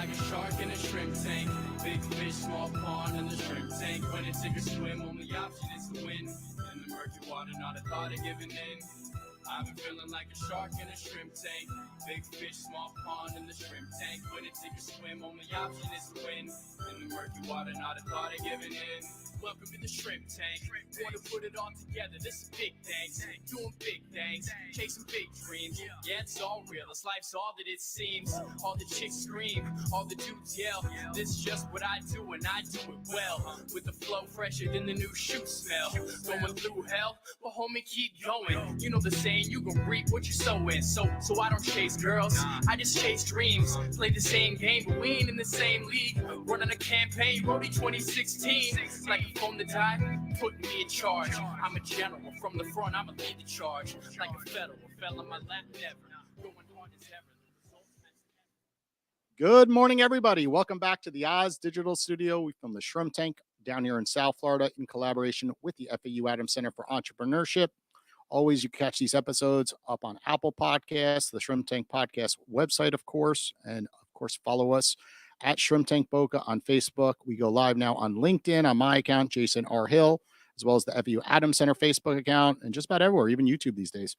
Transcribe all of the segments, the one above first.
like a shark in a shrimp tank. Big fish, small pond in the shrimp tank. When it take a swim, only option is to win. In the murky water, not a thought of giving in. I've been feeling like a shark in a shrimp tank. Big fish, small pond in the shrimp tank. When it take a swim, only option is to win. In the murky water, not a thought of giving in. Welcome to the shrimp tank. Want to put it all together. This is big things. Doing big things. Chasing big dreams. Yeah, it's all real. This life's all that it seems. All the chicks scream. All the dudes yell. This is just what I do, and I do it well. With the flow fresher than the new shoe smell. Going through hell, but homie, keep going. You know the saying, you can reap what you sow in. So I don't chase girls. I just chase dreams. Play the same game, but we ain't in the same league. Running a campaign, Roadie 2016. Like a phone to die, putting me in charge. I'm a general from the front, I'ma lead the charge. Like a federal, fell on my lap never. Going hard as ever. Good morning, everybody. Welcome back to the Oz Digital Studio from the Shrimp Tank down here in South Florida in collaboration with the FAU Adams Center for Entrepreneurship. Always, you catch these episodes up on Apple Podcasts, the Shrimp Tank Podcast website, of course, and of course, follow us at Shrimp Tank Boca on Facebook. We go live now on LinkedIn on my account, Jason R. Hill, as well as the FAU Adams Center Facebook account, and just about everywhere, even YouTube these days.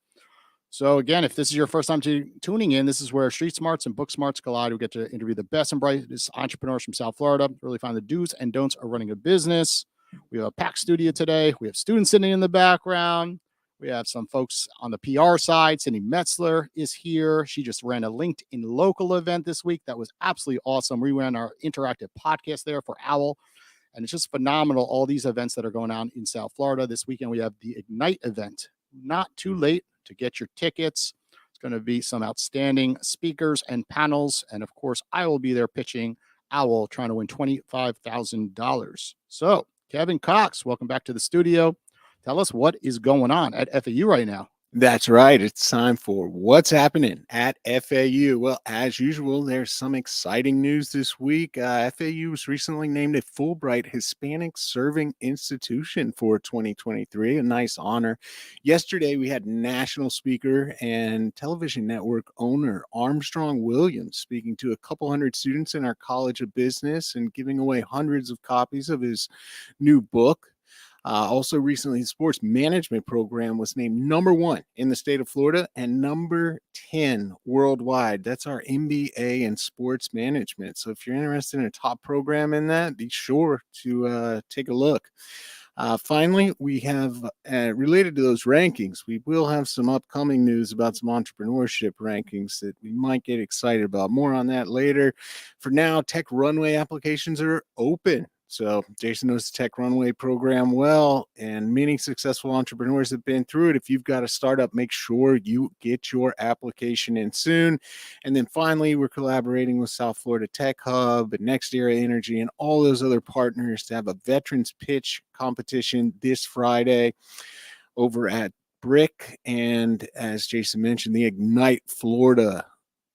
So again, if this is your first time tuning in, this is where street smarts and book smarts collide. We get to interview the best and brightest entrepreneurs from South Florida, really find the do's and don'ts of running a business. We have a packed studio today. We have students sitting in the background. We have some folks on the PR side. Cindy Metzler is here. She just ran a LinkedIn local event this week. That was absolutely awesome. We ran our interactive podcast there for OWL. And it's just phenomenal, all these events that are going on in South Florida. This weekend, we have the Ignite event. Not too late to get your tickets. It's going to be some outstanding speakers and panels. And of course, I will be there pitching OWL, trying to win $25,000. So, Kevin Cox, welcome back to the studio. Tell us what is going on at FAU right now. That's right. It's time for what's happening at FAU. Well, as usual, there's some exciting news this week. FAU was recently named a Fulbright Hispanic Serving Institution for 2023, a nice honor. Yesterday, we had national speaker and television network owner Armstrong Williams speaking to a couple hundred students in our College of Business and giving away hundreds of copies of his new book. Also recently, the sports management program was named #1 in the state of Florida and #10 worldwide. That's our MBA in sports management. So if you're interested in a top program in that, be sure to take a look. Finally, we have, related to those rankings, we will have some upcoming news about some entrepreneurship rankings that we might get excited about. More on that later. For now, Tech Runway applications are open. So Jason knows the Tech Runway program well, and many successful entrepreneurs have been through it. If you've got a startup, make sure you get your application in soon. And then finally, we're collaborating with South Florida Tech Hub and Next Era Energy and all those other partners to have a veterans pitch competition this Friday over at Brick. And as Jason mentioned, the Ignite Florida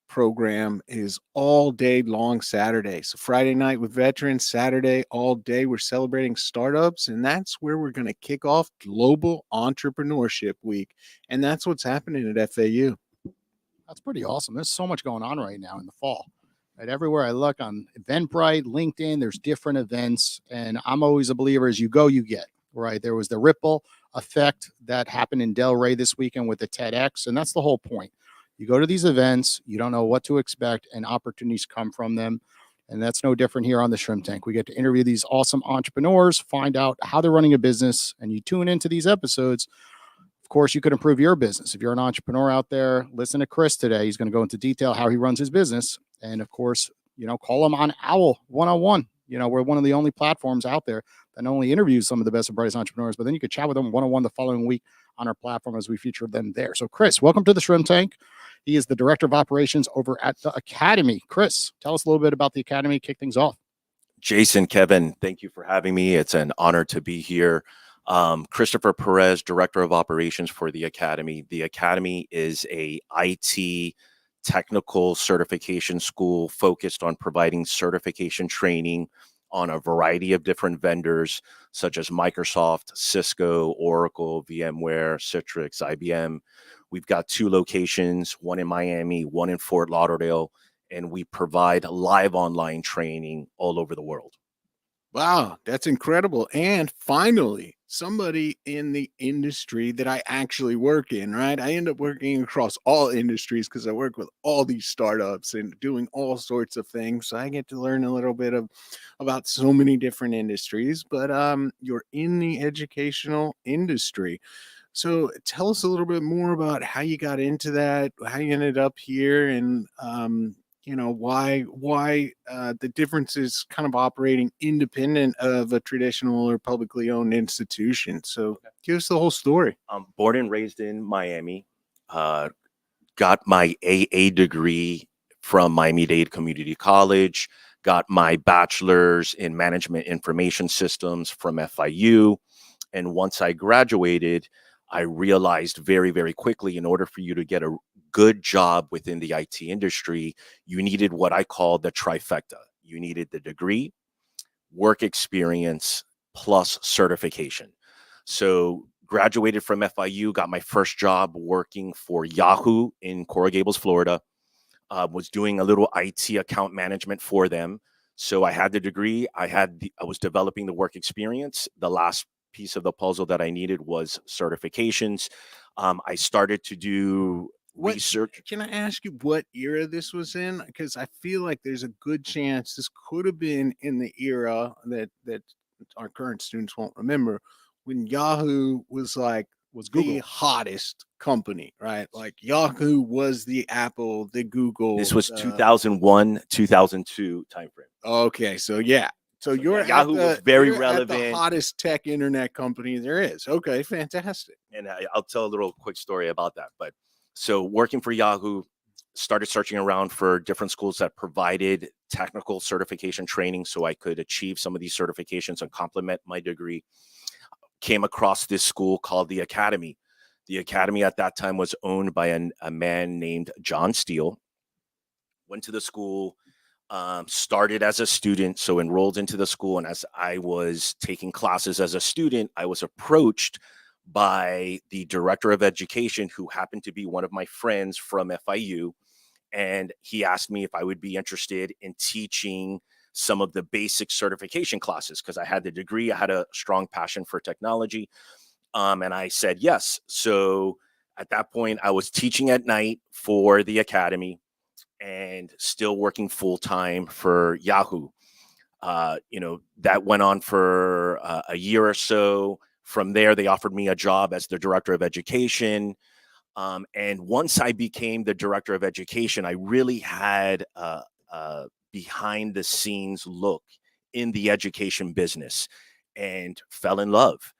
program is all day long Saturday. So Friday night with veterans, Saturday all day we're celebrating startups, and that's where we're going to kick off Global Entrepreneurship Week. And that's what's happening at FAU. That's pretty awesome. There's so much going on right now in the fall. Right, everywhere I look on Eventbrite, LinkedIn, there's different events, and I'm always a believer as you go, you get. Right, there was the ripple effect that happened in Delray this weekend with the TEDx, and that's the whole point. You go to these events, you don't know what to expect, and opportunities come from them. And that's no different here on the Shrimp Tank. We get to interview these awesome entrepreneurs, find out how they're running a business, and you tune into these episodes. Of course, you could improve your business. If you're an entrepreneur out there, listen to Chris today. He's going to go into detail how he runs his business. And of course, call him on OWL 101. We're one of the only platforms out there that not only interviews some of the best and brightest entrepreneurs, but then you could chat with them one-on-one the following week on our platform as we feature them there. So Chris, welcome to the Shrimp Tank. He is the Director of Operations over at the Academy. Chris, tell us a little bit about the Academy, kick things off. Jason, Kevin, thank you for having me. It's an honor to be here. Christopher Perez, Director of Operations for the Academy. The Academy is a IT technical certification school focused on providing certification training on a variety of different vendors, such as Microsoft, Cisco, Oracle, VMware, Citrix, IBM. We've got 2 locations, one in Miami, one in Fort Lauderdale, and we provide live online training all over the world. Wow, that's incredible. And finally, somebody in the industry that I actually work in, right? I end up working across all industries because I work with all these startups and doing all sorts of things. So I get to learn a little bit about so many different industries, but you're in the educational industry. So tell us a little bit more about how you got into that, how you ended up here, and why the difference is kind of operating independent of a traditional or publicly owned institution. So give us the whole story. I'm born and raised in Miami. Got my AA degree from Miami-Dade Community College. Got my bachelor's in management information systems from FIU. And once I graduated, I realized very, very quickly, in order for you to get a good job within the IT industry, you needed what I call the trifecta. You needed the degree, work experience, plus certification. So graduated from FIU, got my first job working for Yahoo in Coral Gables, Florida. Was doing a little IT account management for them. So I had the degree, I was developing the work experience. The last piece of the puzzle that I needed was certifications. I started to do research. Can I ask you what era this was in? Because I feel like there's a good chance this could have been in the era that our current students won't remember, when Yahoo was Google. the hottest company, right? Like Yahoo was the Apple, the Google. This was 2001, 2002 timeframe. Okay, so yeah. So you're Yahoo at the, was very you're at relevant. the hottest tech internet company there is. Okay, fantastic. And I'll tell a little quick story about that. But so working for Yahoo, started searching around for different schools that provided technical certification training so I could achieve some of these certifications and complement my degree. Came across this school called the Academy. The Academy at that time was owned by a man named John Steele. Went to the school, started as a student, so enrolled into the school. And as I was taking classes as a student, I was approached by the director of education, who happened to be one of my friends from FIU. And he asked me if I would be interested in teaching some of the basic certification classes because I had the degree, I had a strong passion for technology. And I said yes. So at that point, I was teaching at night for the Academy and still working full time for Yahoo. That went on for a year or so. From there, they offered me a job as the director of education. And once I became the director of education, I really had a behind the scenes look in the education business and fell in love.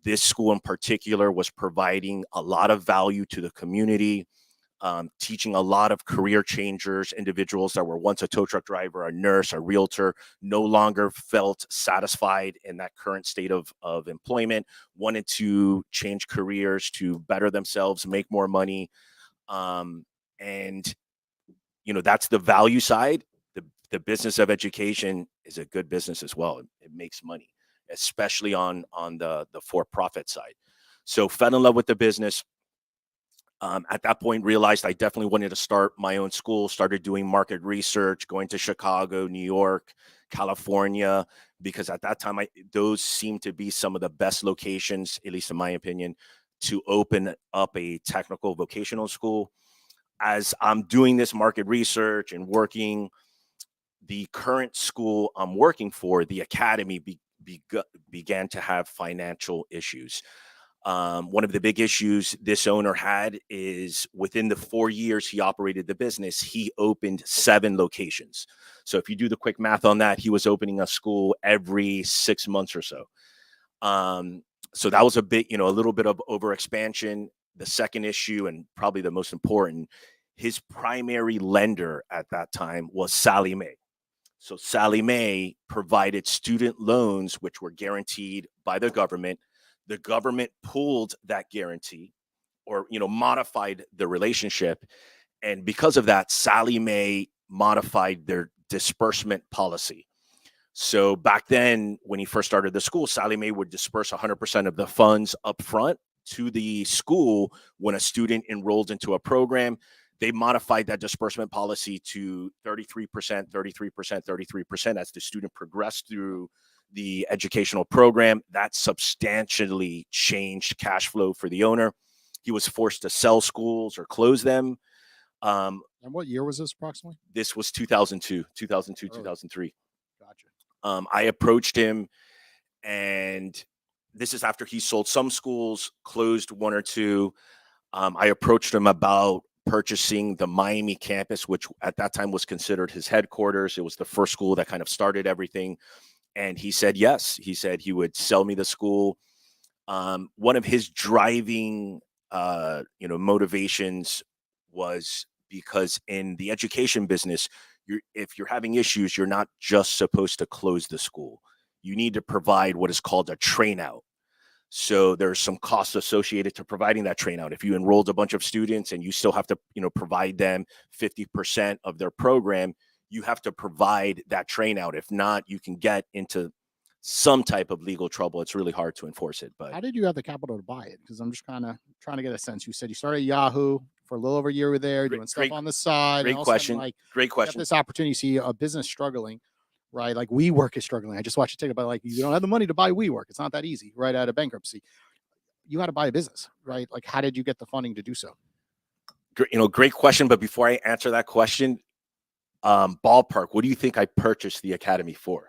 This school in particular was providing a lot of value to the community, teaching a lot of career changers, individuals that were once a tow truck driver, a nurse, a realtor, no longer felt satisfied in that current state of employment, wanted to change careers to better themselves, make more money. And, that's the value side. The business of education is a good business as well. It makes money, especially on the for-profit side. So fell in love with the business. At that point, realized I definitely wanted to start my own school, started doing market research, going to Chicago, New York, California, because at that time, those seemed to be some of the best locations, at least in my opinion, to open up a technical vocational school. As I'm doing this market research and working, the current school I'm working for, the Academy, began to have financial issues. One of the big issues this owner had is within the 4 years he operated the business, he opened 7 locations. So if you do the quick math on that, he was opening a school every 6 months or so. So that was a bit, a little bit of over expansion. The second issue, and probably the most important, his primary lender at that time was Sallie Mae. So Sallie Mae provided student loans, which were guaranteed by the government. The government pulled that guarantee or, modified the relationship. And because of that, Sallie Mae modified their disbursement policy. So back then, when he first started the school, Sallie Mae would disperse 100% of the funds up front to the school when a student enrolled into a program. they modified that disbursement policy to 33%, 33%, 33% as the student progressed through the educational program. That substantially changed cash flow for the owner. He was forced to sell schools or close them. And what year was this approximately? This was 2002, Early. 2003. Gotcha. I approached him, and this is after he sold some schools, closed one or two. I approached him about purchasing the Miami campus, which at that time was considered his headquarters. It was the first school that kind of started everything. And he said yes. He said he would sell me the school. One of his driving motivations was because in the education business, if you're having issues, you're not just supposed to close the school. You need to provide what is called a train out. So there's some costs associated to providing that train out. If you enrolled a bunch of students and you still have to, provide them 50% of their program, you have to provide that train out. If not, you can get into some type of legal trouble. It's really hard to enforce it. But how did you have the capital to buy it? Because I'm just kind of trying to get a sense. You said you started at Yahoo for a little over a year. Were there doing stuff on the side. Great question. Great question. This opportunity, you see a business struggling, right? Like WeWork is struggling. I just watched a ticket, but like you don't have the money to buy WeWork. It's not that easy, right? Out of bankruptcy, you had to buy a business, right? Like, how did you get the funding to do so? Great question. But before I answer that question, ballpark, what do you think I purchased the academy for?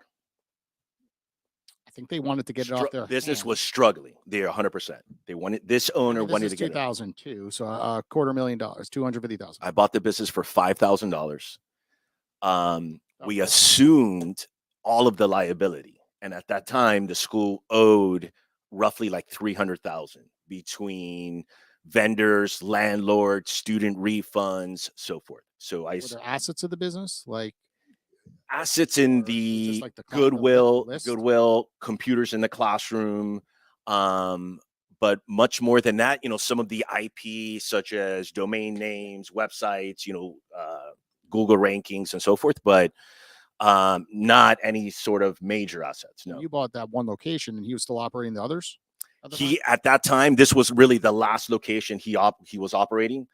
I think they wanted to get it off their business hands. Was struggling. They're 100%. They wanted this owner wanted to get 2002, so $250,000, $250,000. I bought the business for $5,000. We assumed all of the liability, and at that time, the school owed roughly like $300,000 between vendors, landlords, student refunds, so forth. So were there assets of the business, like assets in the like the goodwill, computers in the classroom, but much more than that. Some of the IP, such as domain names, websites, Google rankings, and so forth, but not any sort of major assets. No. You bought that one location, and he was still operating the others. At that time, this was really the last location he was operating.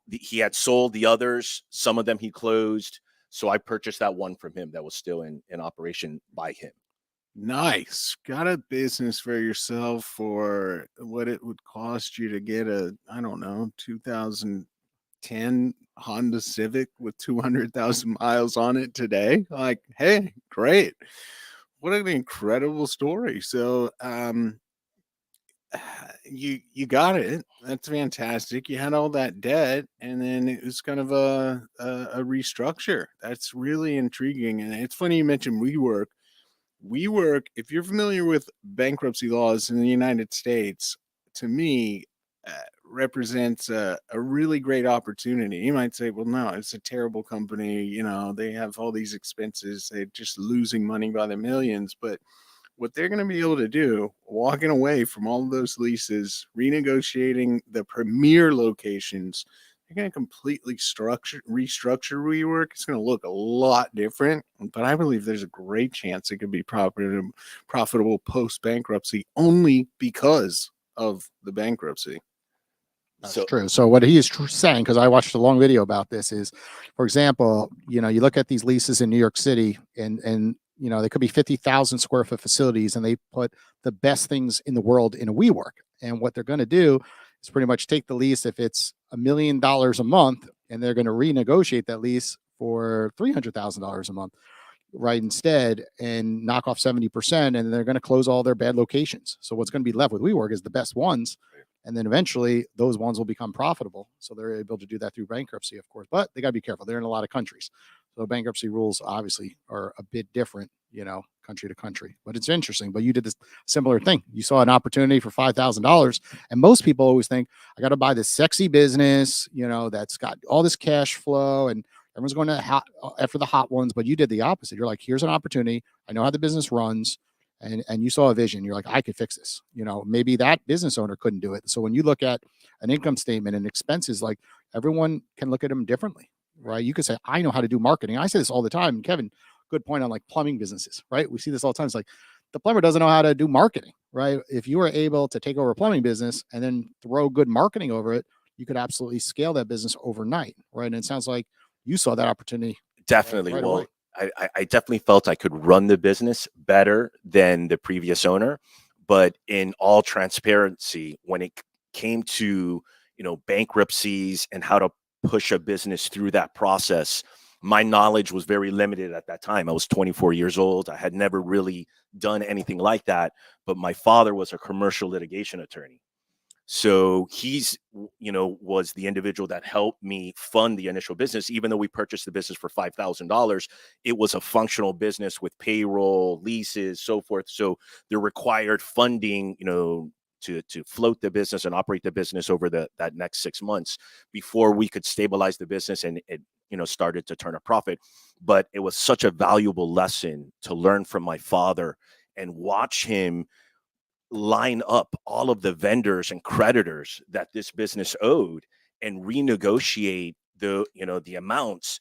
He had sold the others. Some of them he closed. So I purchased that one from him that was still in operation by him. Nice. Got a business for yourself for what it would cost you to get a, 2010 Honda Civic with 200,000 miles on it today. Like, hey, great. What an incredible story. So, you got it. That's fantastic. You had all that debt, and then it was kind of a restructure. That's really intriguing. And it's funny you mentioned WeWork. WeWork, if you're familiar with bankruptcy laws in the United States, to me, represents a really great opportunity. You might say, well, no, it's a terrible company. They have all these expenses. They're just losing money by the millions. But what they're going to be able to do, walking away from all of those leases, renegotiating the premier locations, they're going to completely restructure WeWork. It's going to look a lot different, but I believe there's a great chance it could be profitable post-bankruptcy only because of the bankruptcy. That's true. So what he is saying, because I watched a long video about this, is, for example, you look at these leases in New York City, and they could be 50,000 square foot facilities, and they put the best things in the world in a WeWork. And what they're going to do is pretty much take the lease, if it's $1 million a month, and they're going to renegotiate that lease for $300,000 a month, right, instead, and knock off 70%, and they're going to close all their bad locations. So what's going to be left with WeWork is the best ones. And then eventually those ones will become profitable. So they're able to do that through bankruptcy, of course, but they got to be careful. They're in a lot of countries. So bankruptcy rules obviously are a bit different, country to country, but it's interesting. But you did this similar thing. You saw an opportunity for $5,000. And most people always think, I got to buy this sexy business, that's got all this cash flow, and everyone's going to after the hot ones. But you did the opposite. You're like, here's an opportunity. I know how the business runs. And you saw a vision. You're like, I could fix this. Maybe that business owner couldn't do it. So when you look at an income statement and expenses, like, everyone can look at them differently, right? You could say, I know how to do marketing. I say this all the time. Kevin, good point on like plumbing businesses, right? We see this all the time. It's like the plumber doesn't know how to do marketing, right? If you are able to take over a plumbing business and then throw good marketing over it, you could absolutely scale that business overnight, right? And it sounds like you saw that opportunity Definitely. right Well, away. I definitely felt I could run the business better than the previous owner. But in all transparency, when it came to, bankruptcies and how to push a business through that process, my knowledge was very limited at that time. I was 24 years old. I had never really done anything like that. But my father was a commercial litigation attorney. So was the individual that helped me fund the initial business. Even though we purchased the business for $5,000, it was a functional business with payroll, leases, so forth. So the required funding, to float the business and operate the business over that next 6 months before we could stabilize the business and it, started to turn a profit. But it was such a valuable lesson to learn from my father and watch him line up all of the vendors and creditors that this business owed and renegotiate the amounts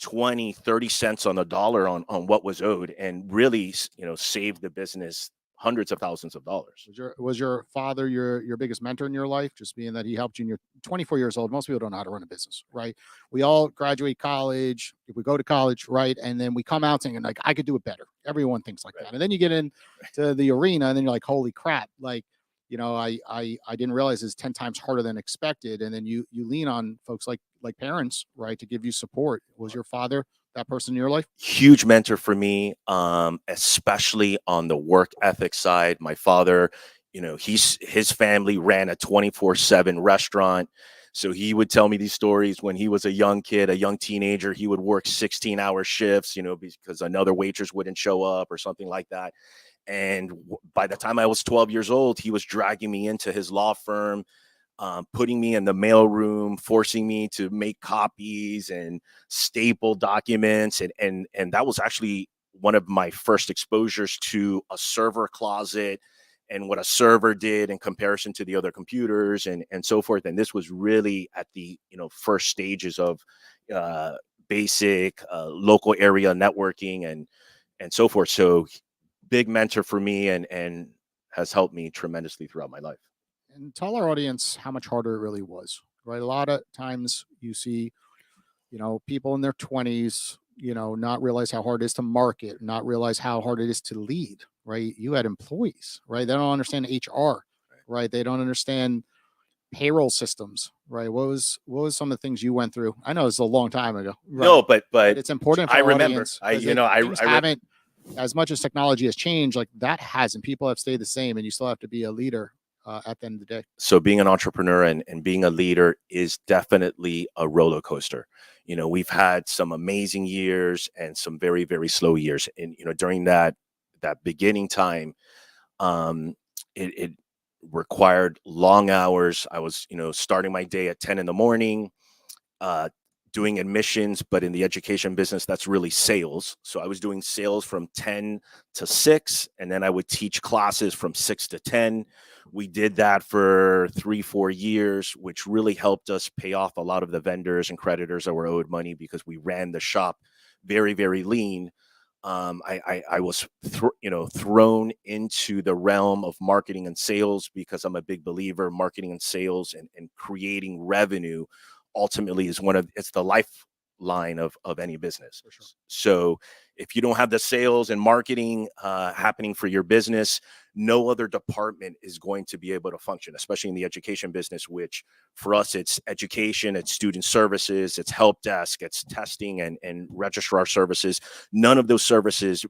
20-30 cents on the dollar on what was owed, and really save the business hundreds of thousands of dollars. Was your father your biggest mentor in your life? Just being that he helped you, and you're 24 years old. Most people don't know how to run a business, right? We all graduate college, if we go to college, right, and then we come out saying like, I could do it better. Everyone thinks like Right. that, and then you get into the arena, and then you're like, holy crap, like, I didn't realize it's 10 times harder than expected, and then you lean on folks like parents, right, to give you support. Was your father that person in your life? Huge mentor for me, especially on the work ethic side. My father, his family ran a 24/7 restaurant. So he would tell me these stories when he was a young kid, a young teenager. He would work 16-hour shifts, because another waitress wouldn't show up or something like that. And by the time I was 12 years old, he was dragging me into his law firm, putting me in the mailroom, forcing me to make copies and staple documents. And that was actually one of my first exposures to a server closet and what a server did in comparison to the other computers and so forth. And this was really at the first stages of uh, basic local area networking and so forth. So big mentor for me and has helped me tremendously throughout my life. And tell our audience how much harder it really was, right? A lot of times you see, people in their 20s, not realize how hard it is to market, not realize how hard it is to lead, right? You had employees, right? They don't understand HR, right? They don't understand payroll systems, right? What was some of the things you went through? I know it's a long time ago, right? No, but But it's important for I our remember. audience because things I haven't, as much as technology has changed, like that hasn't. People have stayed the same, and you still have to be a leader at the end of the day. So being an entrepreneur and being a leader is definitely a roller coaster. We've had some amazing years and some very, very slow years. And during that beginning time, um, it required long hours. I was, starting my day at 10 in the morning, uh, doing admissions, but in the education business, that's really sales. So I was doing sales from 10 to 6, and then I would teach classes from 6 to 10. We did that for 3-4 years, which really helped us pay off a lot of the vendors and creditors that were owed money because we ran the shop very, very lean. I was thrown into the realm of marketing and sales because I'm a big believer. Marketing and sales and creating revenue ultimately is it's the lifeline of any business. For sure. So if you don't have the sales and marketing happening for your business, no other department is going to be able to function, especially in the education business, which for us, it's education, it's student services, it's help desk, it's testing and registrar services. None of those services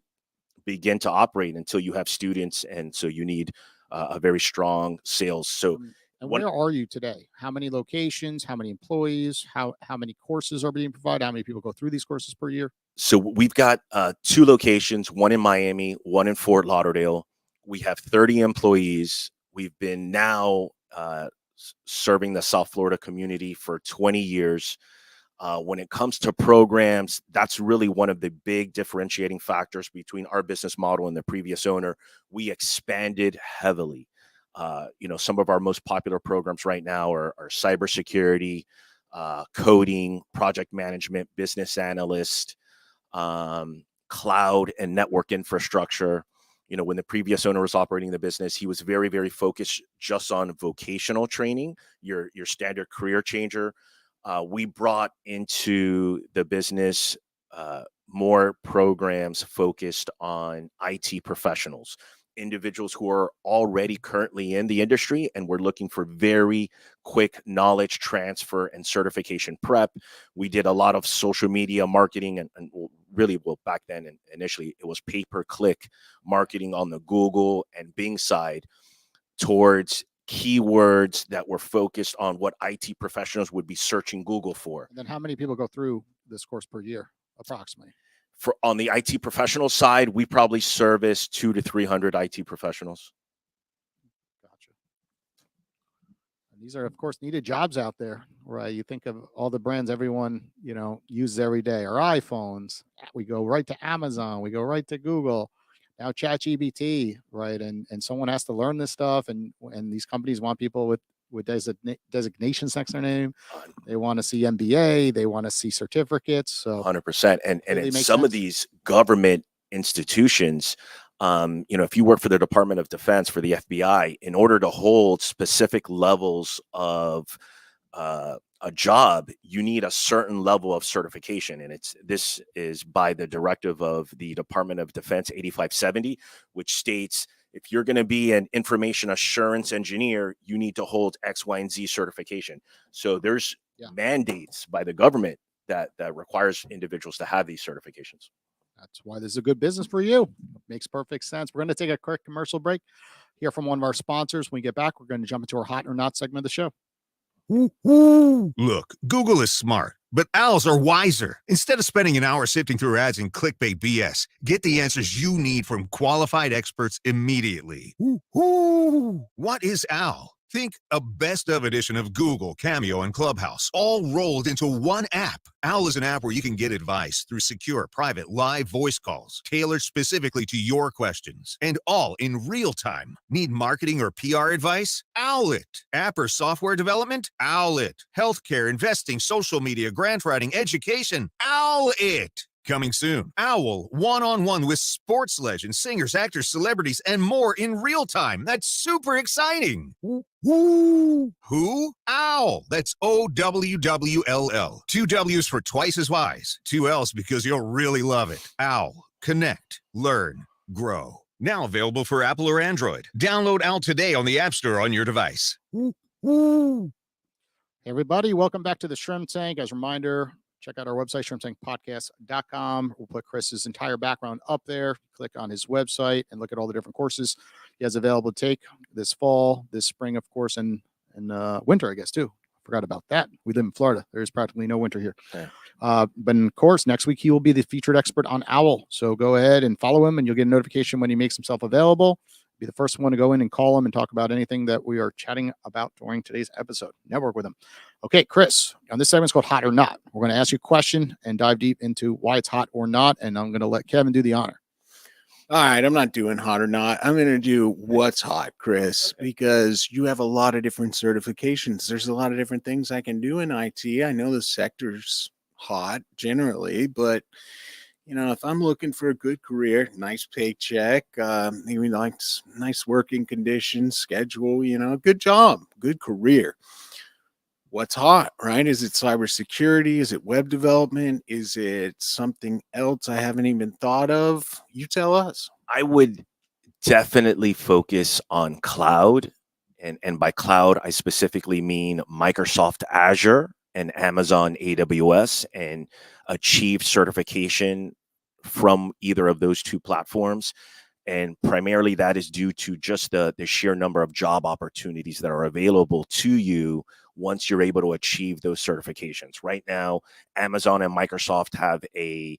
begin to operate until you have students. And so you need a very strong sales. So And where are you today? How many locations? How many employees? How many courses are being provided? How many people go through these courses per year? So we've got 2 locations, one in Miami, one in Fort Lauderdale. We have 30 employees. We've been now serving the South Florida community for 20 years. When it comes to programs, that's really one of the big differentiating factors between our business model and the previous owner. We expanded heavily. Some of our most popular programs right now are cybersecurity, coding, project management, business analyst, cloud and network infrastructure. when the previous owner was operating the business, he was very, very focused just on vocational training, your standard career changer. We brought into the business more programs focused on IT professionals, individuals who are already currently in the industry and we're looking for very quick knowledge transfer and certification prep. We did a lot of social media marketing and really, well, back then and initially it was pay-per-click marketing on the Google and Bing side towards keywords that were focused on what IT professionals would be searching Google for. And then how many people go through this course per year, approximately? For on the IT professional side, we probably service 200 to 300 IT professionals. Gotcha. And these are, of course, needed jobs out there, right? You think of all the brands everyone, uses every day, our iPhones. We go right to Amazon. We go right to Google. Now ChatGPT, right? And someone has to learn this stuff, and these companies want people with designations next to their name. They want to see MBA, they want to see certificates. So 100%. And really in makes some of sense. these government institutions, if you work for the Department of Defense, for the FBI, in order to hold specific levels of a job, you need a certain level of certification, and this is by the directive of the Department of Defense 8570, which states if you're going to be an information assurance engineer, you need to hold X, Y, and Z certification. So there's mandates by the government that requires individuals to have these certifications. That's why this is a good business for you. Makes perfect sense. We're going to take a quick commercial break, hear from one of our sponsors. When we get back, we're going to jump into our hot or not segment of the show. Look, Google is smart, but owls are wiser. Instead of spending an hour sifting through ads and clickbait BS, get the answers you need from qualified experts immediately. What is OWL? Think a best-of edition of Google, Cameo, and Clubhouse, all rolled into one app. OWL is an app where you can get advice through secure, private, live voice calls, tailored specifically to your questions, and all in real time. Need marketing or PR advice? OWL it. App or software development? OWL it. Healthcare, investing, social media, grant writing, education? OWL it. Coming soon, OWL one-on-one with sports legends, singers, actors, celebrities, and more in real time. That's super exciting. Who? OWL. That's OWWLL. 2 W's for twice as wise. 2 L's because you'll really love it. OWL. Connect. Learn. Grow. Now available for Apple or Android. Download OWL today on the App Store on your device. Hey everybody, welcome back to the Shrimp Tank. As a reminder, check out our website, shrimptankpodcast.com. We'll put Chris's entire background up there. Click on his website and look at all the different courses he has available to take this fall, this spring, of course, and winter, I guess, too. Forgot about that. We live in Florida. There's practically no winter here. Okay. But of course, next week he will be the featured expert on OWL. So go ahead and follow him, and you'll get a notification when he makes himself available. Be the first one to go in and call him and talk about anything that we are chatting about during today's episode. Network with him. Okay, Chris, on this segment's called Hot or Not. We're going to ask you a question and dive deep into why it's hot or not, and I'm going to let Kevin do the honor. All right, I'm not doing hot or not. I'm going to do what's hot, Chris, because you have a lot of different certifications. There's a lot of different things I can do in IT. I know the sector's hot generally, but if I'm looking for a good career, nice paycheck, maybe nice working conditions, schedule, good job, good career. What's hot, right? Is it cybersecurity? Is it web development? Is it something else I haven't even thought of? You tell us. I would definitely focus on cloud. And by cloud, I specifically mean Microsoft Azure and Amazon AWS, and achieve certification from either of those two platforms. And primarily that is due to just the sheer number of job opportunities that are available to you once you're able to achieve those certifications. Right now, Amazon and Microsoft have a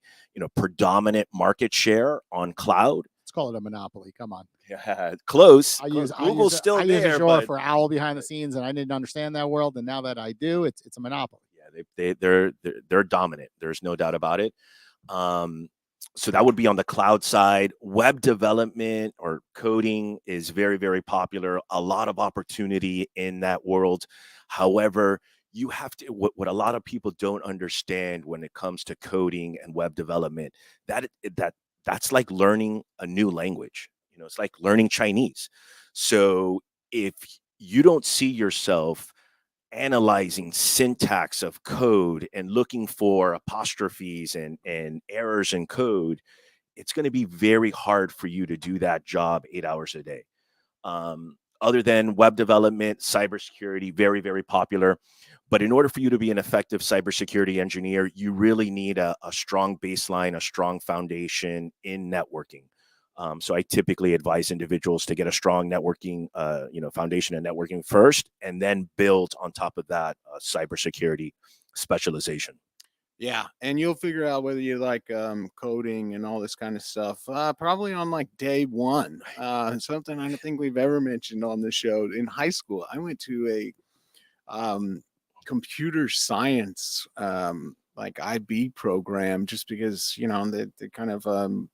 predominant market share on cloud. Let's call it a monopoly. Come on. Yeah, close. Google's still I there. use Azure for OWL behind the scenes, and I didn't understand that world. And now that I do, it's a monopoly. Yeah, they're dominant. There's no doubt about it. So that would be on the cloud side. Web development or coding is very, very popular. A lot of opportunity in that world. However, you have to, what a lot of people don't understand when it comes to coding and web development, that's like learning a new language. it's like learning Chinese. So if you don't see yourself analyzing syntax of code and looking for apostrophes and errors in code, it's going to be very hard for you to do that job 8 hours a day. Other than web development, cybersecurity, very, very popular. But in order for you to be an effective cybersecurity engineer, you really need a strong baseline, a strong foundation in networking. So I typically advise individuals to get a strong networking, foundation in networking first, and then build on top of that cybersecurity specialization. Yeah, and you'll figure out whether you like coding and all this kind of stuff probably on like day one. Something I don't think we've ever mentioned on the show. In high school, I went to a computer science like IB program just because the kind of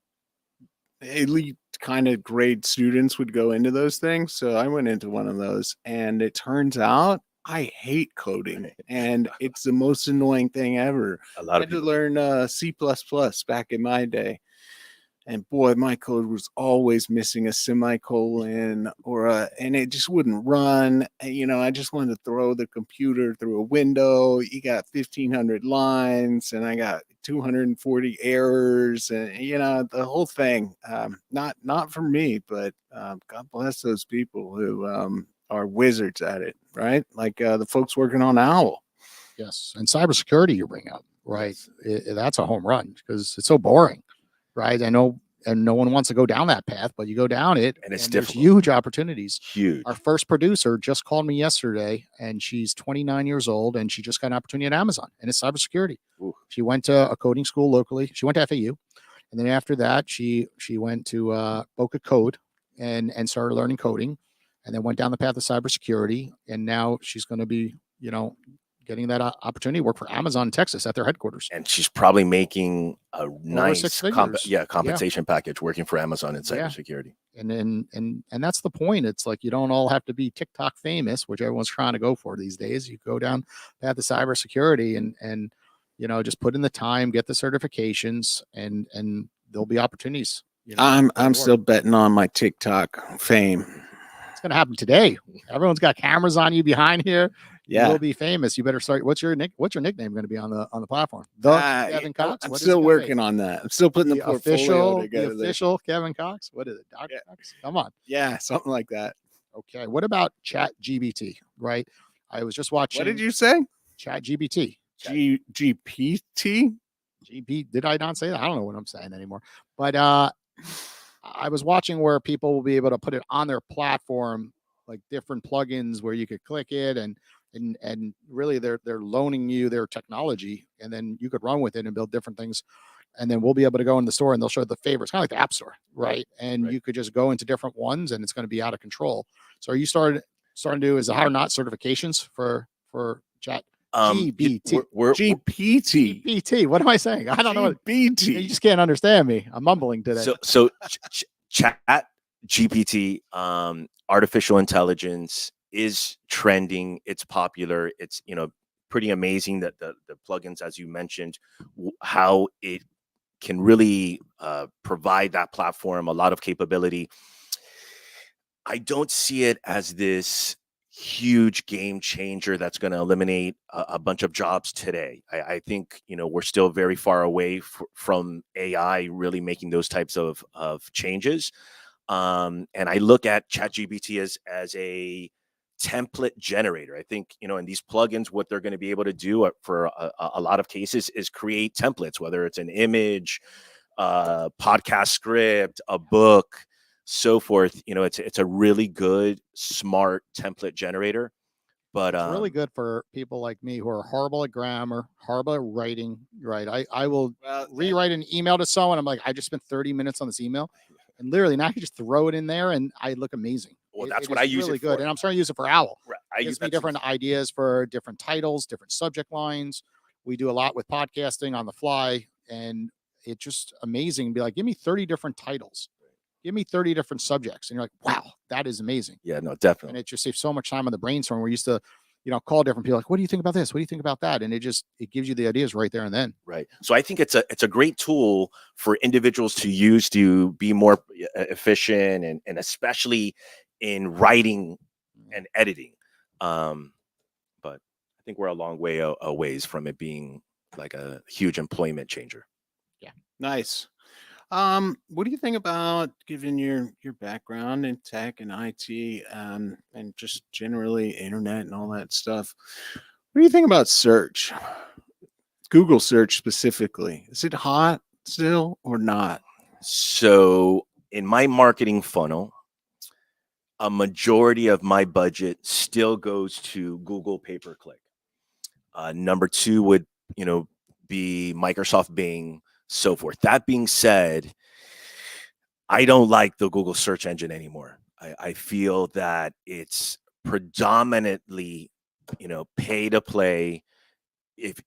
elite kind of grade students would go into those things. So I went into one of those, and it turns out I hate coding, and it's the most annoying thing ever. A lot I of had to people. learn C++ back in my day. And boy, my code was always missing a semicolon and it just wouldn't run. I just wanted to throw the computer through a window. You got 1,500 lines and I got 240 errors and, the whole thing. Not for me, but God bless those people who are wizards at it, right? Like the folks working on OWL. Yes. And cybersecurity you bring up, right? That's a home run because it's so boring. Right. I know. And no one wants to go down that path, but you go down it And it's there's difficult. huge opportunities. Huge. Our first producer just called me yesterday and she's 29 years old and she just got an opportunity at Amazon and it's cybersecurity. Ooh. She went to a coding school locally. She went to FAU. And then after that, she went to Boca Code and started learning coding and then went down the path of cybersecurity. And now she's going to be, getting that opportunity to work for Amazon in Texas at their headquarters. And she's probably making a nice compensation package working for Amazon in cybersecurity. And that's the point. It's like you don't all have to be TikTok famous, which everyone's trying to go for these days. You go down path of cybersecurity and just put in the time, get the certifications, and there'll be opportunities. I'm still betting on my TikTok fame. It's gonna happen today. Everyone's got cameras on you behind here. Yeah, you'll be famous. You better start. What's your nickname going to be on the platform? Kevin Cox. I'm still working on that. I'm still putting the portfolio together. The official Kevin Cox. What is it? Dr. Cox? Come on. Yeah, something like that. Okay. What about ChatGPT? Right. I was just watching. What did you say? ChatGPT. GPT. Did I not say that? I don't know what I'm saying anymore. But I was watching where people will be able to put it on their platform, like different plugins where you could click it and really they're loaning you their technology and then you could run with it and build different things. And then we'll be able to go in the store and they'll show the favorites, kind of like the App Store, right? And you could just go into different ones and it's going to be out of control. So are you starting to do is how not certifications for chat? GPT. GPT. What am I saying? I don't know. GPT. You just can't understand me. I'm mumbling today. So Chat GPT, artificial intelligence is trending. It's popular. It's pretty amazing that the plugins, as you mentioned, how it can really provide that platform a lot of capability. I don't see it as this huge game changer that's going to eliminate a bunch of jobs today. I think we're still very far away from AI really making those types of changes. And I look at ChatGPT as a template generator. I think, in these plugins, what they're going to be able to do for a lot of cases is create templates, whether it's an image, podcast script, a book, so forth. It's a really good, smart template generator. But it's really good for people like me who are horrible at grammar, horrible at writing. Right. I will rewrite an email to someone. I'm like, I just spent 30 minutes on this email. And literally now I can just throw it in there and I look amazing. Well, that's what I use really it for. Good. And I'm starting to use it for OWL. Right. It gives me different ideas for different titles, different subject lines. We do a lot with podcasting on the fly. And it's just amazing to be like, give me 30 different titles. Give me 30 different subjects. And you're like, wow, that is amazing. Yeah, no, definitely. And it just saves so much time on the brainstorm. We're used to call different people like, what do you think about this? What do you think about that? And it gives you the ideas right there and then. Right. So I think it's a great tool for individuals to use to be more efficient and especially in writing and editing. But I think we're a long way a ways from it being like a huge employment changer. Yeah. Nice. What do you think about, given your background in tech and IT, and just generally internet and all that stuff? What do you think about search? Google search specifically. Is it hot still or not? So in my marketing funnel, a majority of my budget still goes to Google pay-per-click. Number two would, be Microsoft Bing, so forth. That being said, I don't like the Google search engine anymore. I feel that it's predominantly, pay to play. If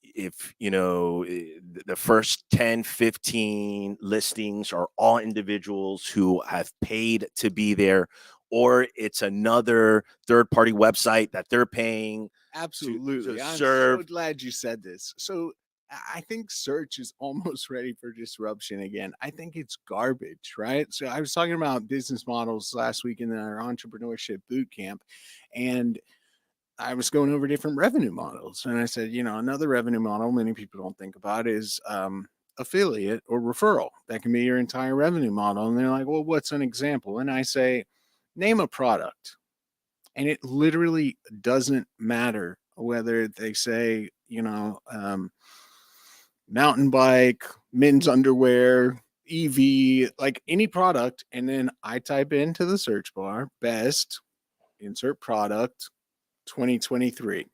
the first 10 15 listings are all individuals who have paid to be there, or it's another third party website that they're paying Absolutely. to I'm serve. so glad you said this. So I think search is almost ready for disruption again. I think it's garbage, right? So I was talking about business models last week in our entrepreneurship boot camp, and I was going over different revenue models. And I said, another revenue model many people don't think about is affiliate or referral. That can be your entire revenue model. And they're like, well, what's an example? And I say, name a product. And it literally doesn't matter whether they say, mountain bike, men's underwear, EV, like any product. And then I type into the search bar, best, insert product, 2023.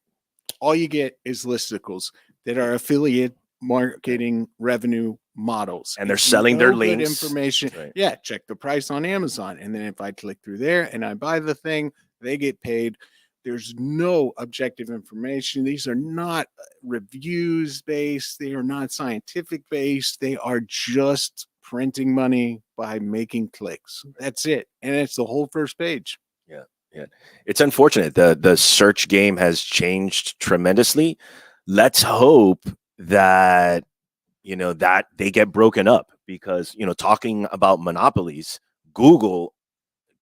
All you get is listicles that are affiliate marketing revenue models. And they're selling their No good links. information. Right. Yeah, check the price on Amazon. And then if I click through there and I buy the thing, they get paid. There's no objective information. These are not reviews based. They are not scientific based. They are just printing money by making clicks. That's it. And it's the whole first page. Yeah, it's unfortunate. The search game has changed tremendously. Let's hope that that they get broken up, because talking about monopolies, Google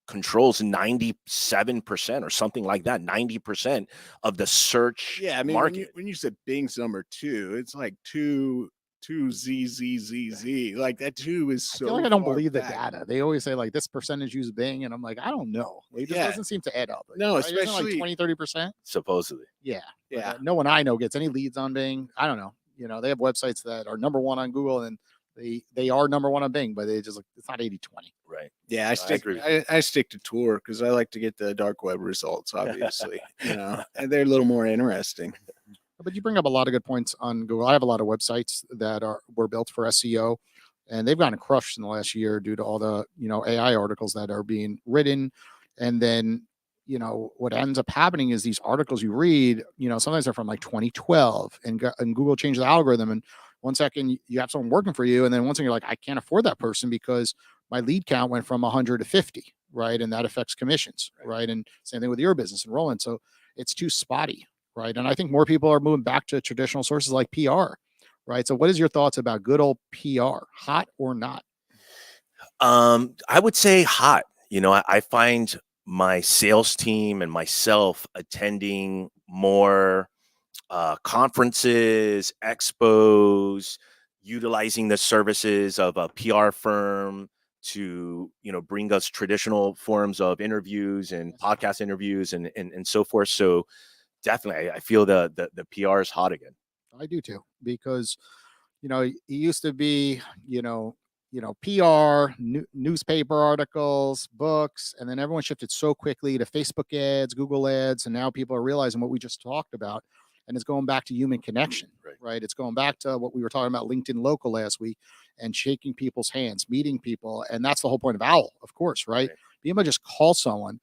controls 97% or something like that, 90% of the search Yeah, I mean, market. when you said Bing's number 2, it's like two ZZZZ. Like that 2 is I so feel like I don't far believe the back. data. They always say like this percentage use Bing, and I'm like, I don't know. It just Yeah. doesn't seem to add up. No, right? Isn't it especially- like 20-30%. Supposedly. Yeah. Yeah. No one I know gets any leads on Bing. I don't know. They have websites that are number one on Google, and they are number one on Bing, but they just like, it's not 80-20. Right. Yeah, I stick to Tor because I like to get the dark web results, obviously. And they're a little more interesting. But you bring up a lot of good points on Google. I have a lot of websites that were built for SEO, and they've gotten crushed in the last year due to all the AI articles that are being written. And then what ends up happening is these articles you read, sometimes they're from like 2012, and Google changed the algorithm. And 1 second you have someone working for you, and then 1 second you're like, I can't afford that person because my lead count went from 100 to 50, right? And that affects commissions, right? And same thing with your business and Roland. So it's too spotty. Right. And I think more people are moving back to traditional sources like PR. Right. So what is your thoughts about good old PR? Hot or not? I would say hot. I find my sales team and myself attending more conferences, expos, utilizing the services of a PR firm to bring us traditional forms of interviews and podcast interviews and so forth. So definitely, I feel the PR is hot again. I do too, because it used to be PR, newspaper articles, books, and then everyone shifted so quickly to Facebook ads, Google ads, and now people are realizing what we just talked about, and it's going back to human connection, right? It's going back to what we were talking about LinkedIn Local last week, and shaking people's hands, meeting people, and that's the whole point of OWL, of course, right? Being able to just call someone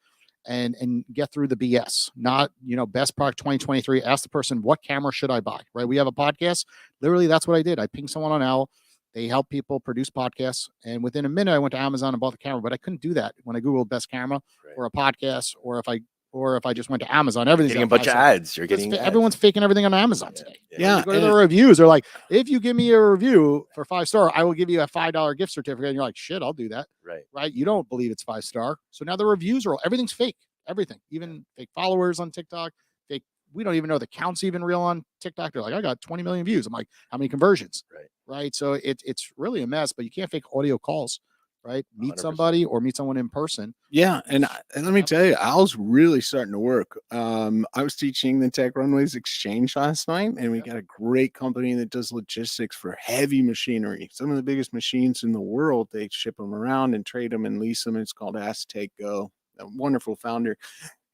and get through the BS, not, best product 2023. Ask the person, what camera should I buy? Right. We have a podcast. Literally, that's what I did. I pinged someone on OWL. They help people produce podcasts. And within a minute, I went to Amazon and bought the camera, but I couldn't do that when I Googled best camera or a podcast, or if I or if I just went to Amazon, everything's Getting a got bunch of 5 stars. ads. You're getting ads. Everyone's faking everything on Amazon Yeah, today. yeah. Yeah, You go to and the reviews, they're like, if you give me a review for 5-star, I will give you a $5 gift certificate. And you're like, shit, I'll do that. Right. Right? You don't believe it's 5-star. So now the reviews are everything's fake. Everything, even fake followers on TikTok. Fake. We don't even know the count's even real on TikTok. They're like, I got 20 million views. I'm like, how many conversions? Right. Right. So it's really a mess, but you can't fake audio calls. Right. Meet 100%. somebody or meet someone in person. Yeah, and let me tell you, Al's really starting to work. I was teaching the Tech Runways Exchange last night, and we got a great company that does logistics for heavy machinery. Some of the biggest machines in the world. They ship them around and trade them and lease them. It's called Ask Take Go. A wonderful founder,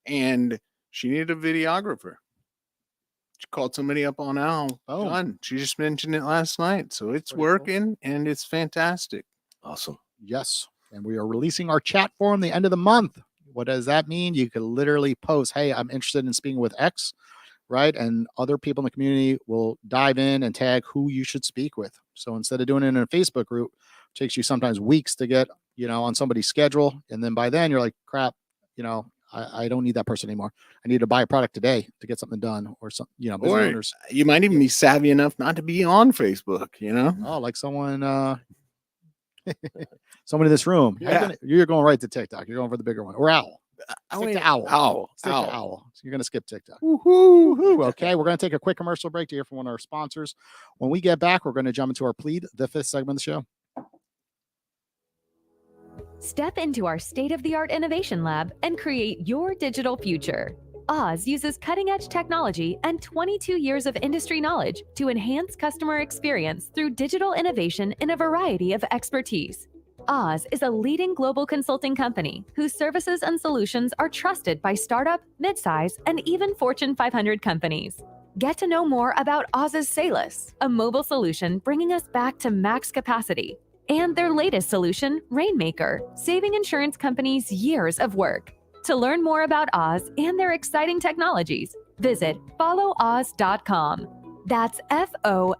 and she needed a videographer. She called somebody up on Al. Oh. Done. She just mentioned it last night, so it's Pretty cool. working and it's fantastic. Awesome. Yes. And we are releasing our chat forum the end of the month. What does that mean? You could literally post, hey, I'm interested in speaking with X, right? And other people in the community will dive in and tag who you should speak with. So instead of doing it in a Facebook group, it takes you sometimes weeks to get, on somebody's schedule. And then by then you're like, crap, I don't need that person anymore. I need to buy a product today to get something done or something, business Or owners. you might even be savvy enough not to be on Facebook, Oh, like someone, someone in this room. Yeah. You're going right to TikTok. You're going for the bigger one. Or Owl. Stick to Owl. Stick to Owl. So you're going to skip TikTok. Woo-hoo. Okay, we're going to take a quick commercial break to hear from one of our sponsors. When we get back, we're going to jump into our Plead the Fifth segment of the show. Step into our state-of-the-art innovation lab and create your digital future. Oz uses cutting-edge technology and 22 years of industry knowledge to enhance customer experience through digital innovation in a variety of expertise. Oz is a leading global consulting company whose services and solutions are trusted by startup, midsize, and even Fortune 500 companies. Get to know more about Oz's Salus, a mobile solution bringing us back to max capacity, and their latest solution, Rainmaker, saving insurance companies years of work. To learn more about Oz and their exciting technologies, visit followoz.com. That's FOLLOWOZ.com.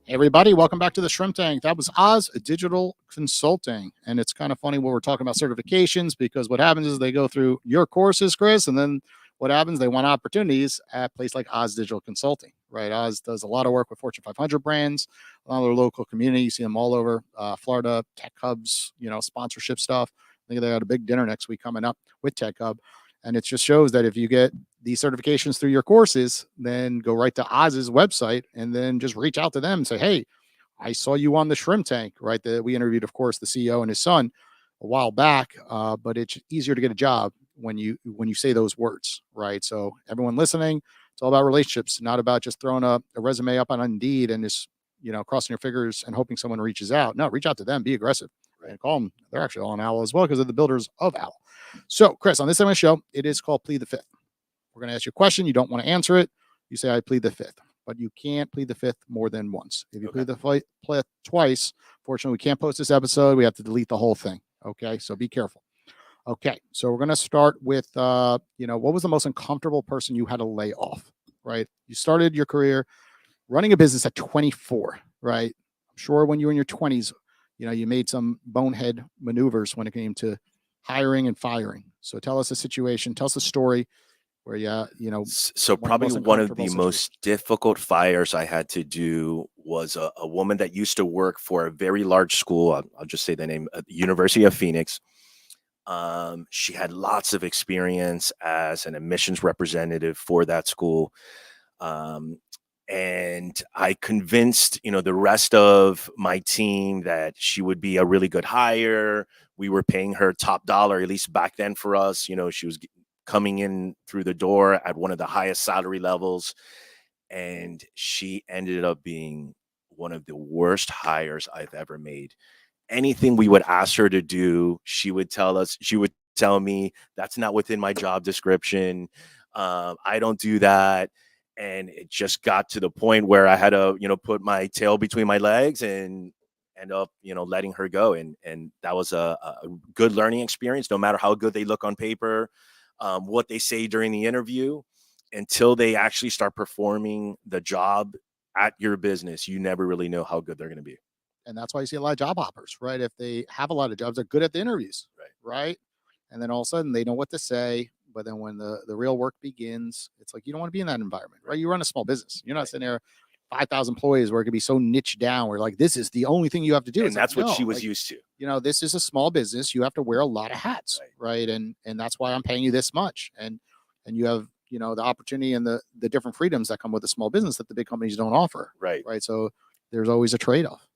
Hey everybody, welcome back to the Shrimp Tank. That was Oz Digital Consulting. And it's kind of funny when we're talking about certifications, because what happens is they go through your courses, Chris, and then what happens? They want opportunities at a place like Oz Digital Consulting, right? Oz does a lot of work with Fortune 500 brands, a lot of their local community. You see them all over Florida, Tech Hubs, sponsorship stuff. I think they got a big dinner next week coming up with Tech Hub. And it just shows that if you get these certifications through your courses, then go right to Oz's website and then just reach out to them and say, hey, I saw you on the Shrimp Tank, right? We interviewed, of course, the CEO and his son a while back, but it's easier to get a job when you say those words, right? So everyone listening, it's all about relationships, not about just throwing a resume up on Indeed and just, crossing your fingers and hoping someone reaches out. No, reach out to them, be aggressive, and call them. They're actually all on Owl as well because they're the builders of Owl. So, Chris, on this segment of the show, it is called Plead the Fifth. We're going to ask you a question. You don't want to answer it. You say, I plead the fifth, but you can't plead the fifth more than once. If you plead the fifth twice, fortunately, we can't post this episode. We have to delete the whole thing. Okay, so be careful. Okay, so we're going to start with, what was the most uncomfortable person you had to lay off, right? You started your career running a business at 24, right? I'm sure when you were in your 20s, you made some bonehead maneuvers when it came to hiring and firing. So tell us a situation, tell us a story where, So probably one of the most difficult fires I had to do was a woman that used to work for a very large school. I'll just say the name, University of Phoenix. She had lots of experience as an admissions representative for that school. And I convinced, the rest of my team that she would be a really good hire. We were paying her top dollar, at least back then for us. She was coming in through the door at one of the highest salary levels. And she ended up being one of the worst hires I've ever made. Anything we would ask her to do, she would tell me, that's not within my job description. I don't do that. And it just got to the point where I had to, put my tail between my legs and end up, letting her go. And that was a good learning experience, no matter how good they look on paper, what they say during the interview, until they actually start performing the job at your business, you never really know how good they're going to be. And that's why you see a lot of job hoppers, right? If they have a lot of jobs, they're good at the interviews, right? And then all of a sudden they know what to say. But then when the real work begins, it's like you don't want to be in that environment, right? You run a small business. You're not sitting there 5,000 employees where it could be so niche down where like this is the only thing you have to do. And It's that's like, what no, she was like, used to. you know, this is a small business. You have to wear a lot of hats, right? And that's why I'm paying you this much. And you have, you know, the opportunity and the different freedoms that come with a small business that the big companies don't offer. Right. Right. So there's always a trade-off.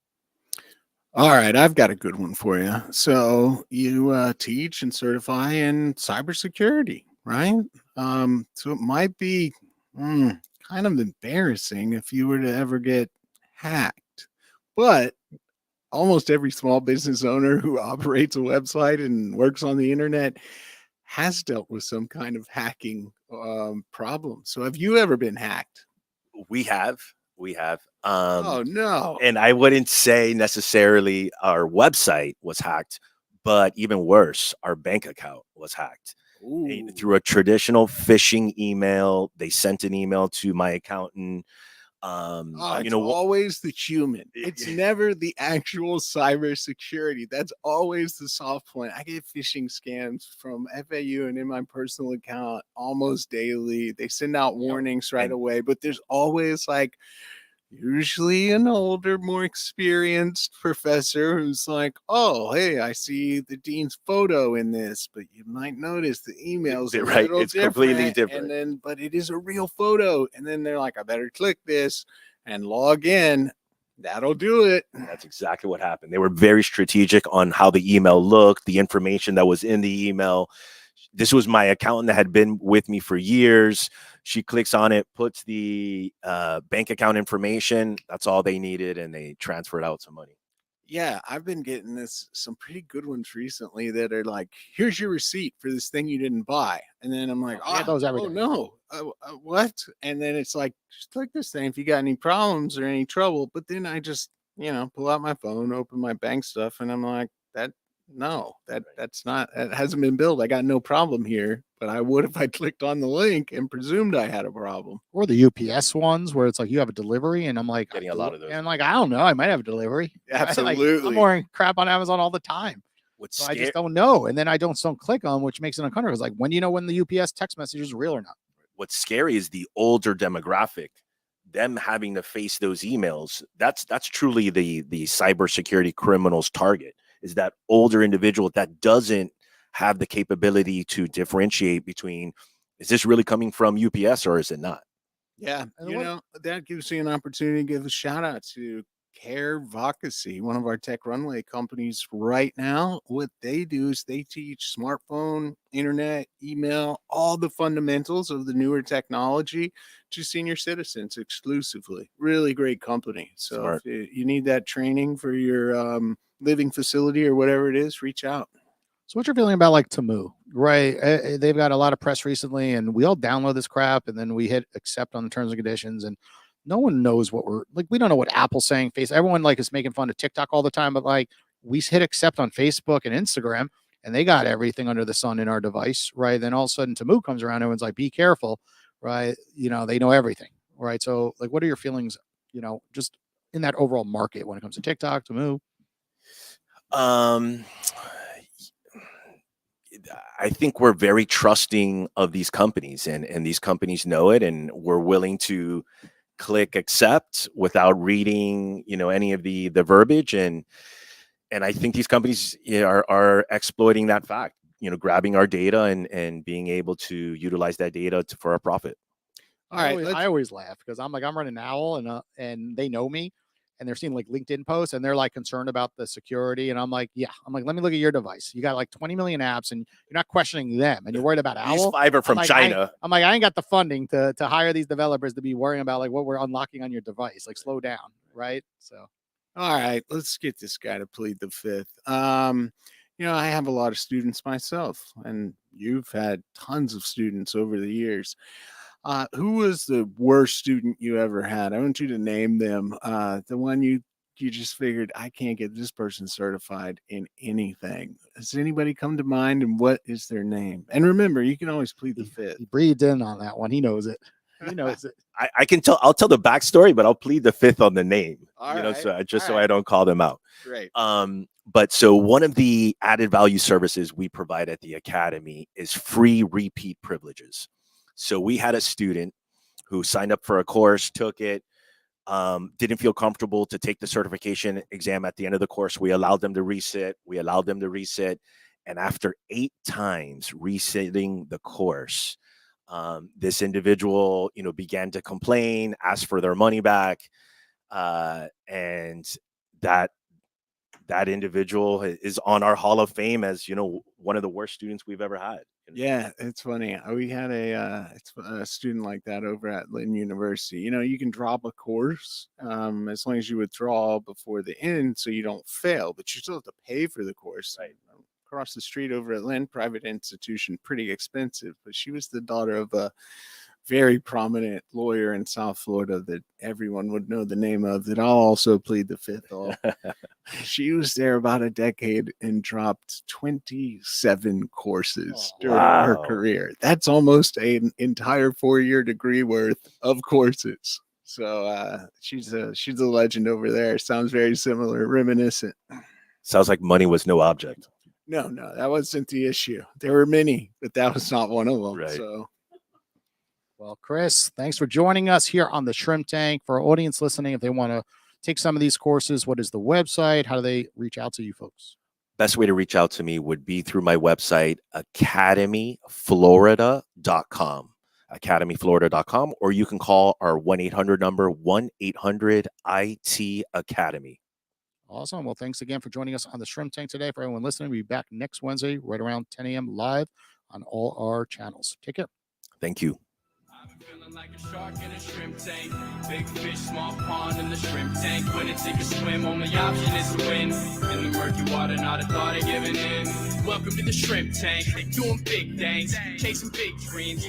All right, I've got a good one for you. So you teach and certify in cybersecurity, right? So it might be kind of embarrassing if you were to ever get hacked, but almost every small business owner who operates a website and works on the internet has dealt with some kind of hacking problem. So have you ever been hacked? We have. Oh no. And I wouldn't say necessarily our website was hacked, but even worse, our bank account was hacked. Ooh. Through a traditional phishing email. They sent an email to my accountant. It's always the human. It's never the actual cybersecurity. That's always the soft point. I get phishing scams from FAU and in my personal account almost daily. They send out warnings right away, but there's always like usually an older, more experienced professor who's like, "Oh, hey, I see the dean's photo in this, but you might notice the email's a right. little It's completely different." different. And then, but it is a real photo. And then they're like, "I better click this and log in." That'll do it. That's exactly what happened. They were very strategic on how the email looked, the information that was in the email. This was my accountant that had been with me for years. She clicks on it, puts the bank account information. That's all they needed, and they transferred out some money. Yeah, I've been getting some pretty good ones recently that are like, "Here's your receipt for this thing you didn't buy," and then I'm like, I get those every "Oh day. no, what?" And then it's like, "Just click this thing if you got any problems or any trouble." But then I just, pull out my phone, open my bank stuff, and I'm like, that's not, that hasn't been built. I got no problem here, but I would if I clicked on the link and presumed I had a problem. Or the UPS ones where it's like you have a delivery, and I'm like, Getting a lot of those. And I'm like, I don't know, I might have a delivery. Right? Like, Absolutely. I'm ordering crap on Amazon all the time. What's So I just don't know. And then I don't click on, which makes it uncomfortable. It's like, when do you know when the UPS text message is real or not? What's scary is the older demographic, them having to face those emails. That's truly the cybersecurity criminals' target, is that older individual that doesn't have the capability to differentiate between, is this really coming from UPS or is it not? Yeah, And that gives you an opportunity to give a shout out to Care Vocacy, one of our tech runway companies right now. What they do is they teach smartphone, internet, email, all the fundamentals of the newer technology to senior citizens exclusively. Really great company. So Smart. if you need that training for your living facility or whatever it is, reach out. So what's your feeling about like Temu, right? They've got a lot of press recently, and we all download this crap, and then we hit accept on the terms and conditions, and no one knows what we're like. We don't know what Apple's saying. Everyone like is making fun of TikTok all the time, but like we hit accept on Facebook and Instagram, and they got everything under the sun in our device, right? Then all of a sudden Temu comes around, everyone's like, be careful, right? You know, they know everything, right? So like, what are your feelings, just in that overall market when it comes to TikTok, Temu? I think we're very trusting of these companies, and these companies know it, and we're willing to click accept without reading, any of the verbiage, and I think these companies are exploiting that fact, grabbing our data and being able to utilize that data for a profit. All right. I always laugh because I'm running Owl, and they know me, and they're seeing like LinkedIn posts, and they're like concerned about the security, and I'm like, let me look at your device. You got like 20 million apps, and you're not questioning them, and you're worried about Owl. These 5 are from China. I ain't got the funding to hire these developers to be worrying about like what we're unlocking on your device. Like, slow down, right? So, all right, let's get this guy to plead the fifth. I have a lot of students myself, and you've had tons of students over the years. Who was the worst student you ever had? I want you to name them. The one you just figured, I can't get this person certified in anything. Does anybody come to mind, and what is their name? And remember, you can always plead the fifth. He breathed in on that one. He knows it. He knows it. I can tell. I'll tell the backstory, but I'll plead the fifth on the name. All So right. so I don't call them out. Great. But so one of the added value services we provide at the academy is free repeat privileges. So we had a student who signed up for a course, took it, didn't feel comfortable to take the certification exam at the end of the course. We allowed them to resit. And after 8 times resitting the course, this individual, began to complain, ask for their money back. And that individual is on our Hall of Fame as, one of the worst students we've ever had. Yeah, it's funny. We had a student like that over at Lynn University. You can drop a course as long as you withdraw before the end so you don't fail, but you still have to pay for the course. Right. Across the street over at Lynn, private institution, pretty expensive, but she was the daughter of a very prominent lawyer in South Florida that everyone would know the name of, that I'll also plead the fifth of. She was there about a decade and dropped 27 courses during her career. That's almost an entire 4-year degree worth of courses. So she's a legend over there. Sounds very similar, reminiscent. Sounds like money was no object. No, that wasn't the issue. There were many, but that was not one of them. Right. So. Well, Chris, thanks for joining us here on the Shrimp Tank. For our audience listening, if they want to take some of these courses, what is the website? How do they reach out to you folks? Best way to reach out to me would be through my website, academyflorida.com. academyflorida.com, or you can call our 1-800 number, 1-800-IT-ACADEMY. Awesome. Well, thanks again for joining us on the Shrimp Tank today. For everyone listening, we'll be back next Wednesday right around 10 a.m. live on all our channels. Take care. Thank you. I've been feeling like a shark in a shrimp tank. Big fish, small pond in the shrimp tank. When it take a swim, only option is to win. In the murky water, not a thought of giving in. Welcome to the shrimp tank. Doing big things, chasing big dreams.